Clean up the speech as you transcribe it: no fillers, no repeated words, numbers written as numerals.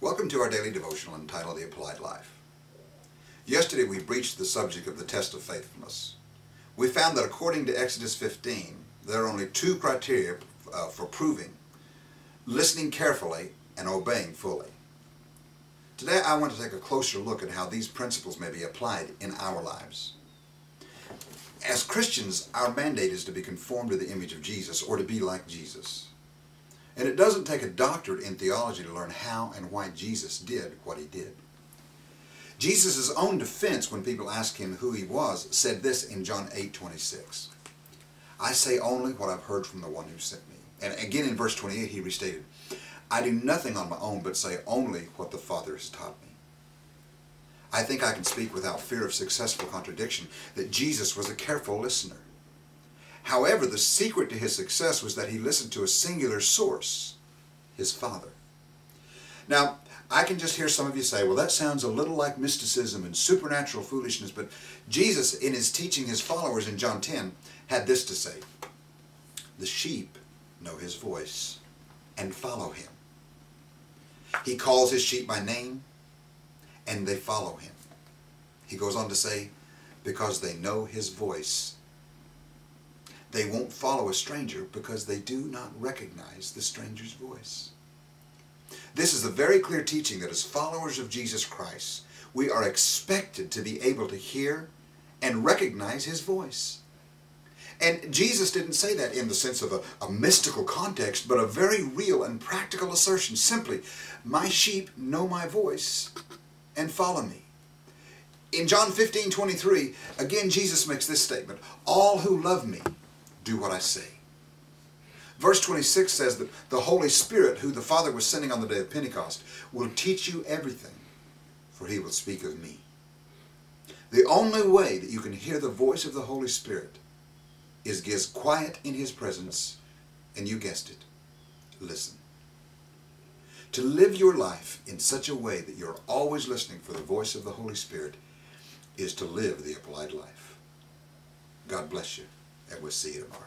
Welcome to our daily devotional entitled The Applied Life. Yesterday we breached the subject of the test of faithfulness. We found that according to Exodus 15, there are only two criteria for proving: listening carefully and obeying fully. Today I want to take a closer look at how these principles may be applied in our lives. As Christians, our mandate is to be conformed to the image of Jesus, or to be like Jesus. And it doesn't take a doctorate in theology to learn how and why Jesus did what he did. Jesus' own defense when people asked him who he was said this in John 8:26. I say only what I've heard from the one who sent me. And again in verse 28 he restated, I do nothing on my own but say only what the Father has taught me. I think I can speak without fear of successful contradiction that Jesus was a careful listener. However, the secret to his success was that he listened to a singular source, his Father. Now, I can just hear some of you say, well, that sounds a little like mysticism and supernatural foolishness, but Jesus, in his teaching his followers in John 10, had this to say: the sheep know his voice and follow him. He calls his sheep by name, and they follow him. He goes on to say, because they know his voice. They won't follow a stranger because they do not recognize the stranger's voice. This is a very clear teaching that as followers of Jesus Christ, we are expected to be able to hear and recognize his voice. And Jesus didn't say that in the sense of a mystical context, but a very real and practical assertion. Simply, my sheep know my voice and follow me. In John 15:23, again Jesus makes this statement: all who love me do what I say. Verse 26 says that the Holy Spirit, who the Father was sending on the day of Pentecost, will teach you everything, for he will speak of me. The only way that you can hear the voice of the Holy Spirit is get quiet in his presence, and you guessed it, listen. To live your life in such a way that you're always listening for the voice of the Holy Spirit is to live the applied life. God bless you, and we'll see you tomorrow.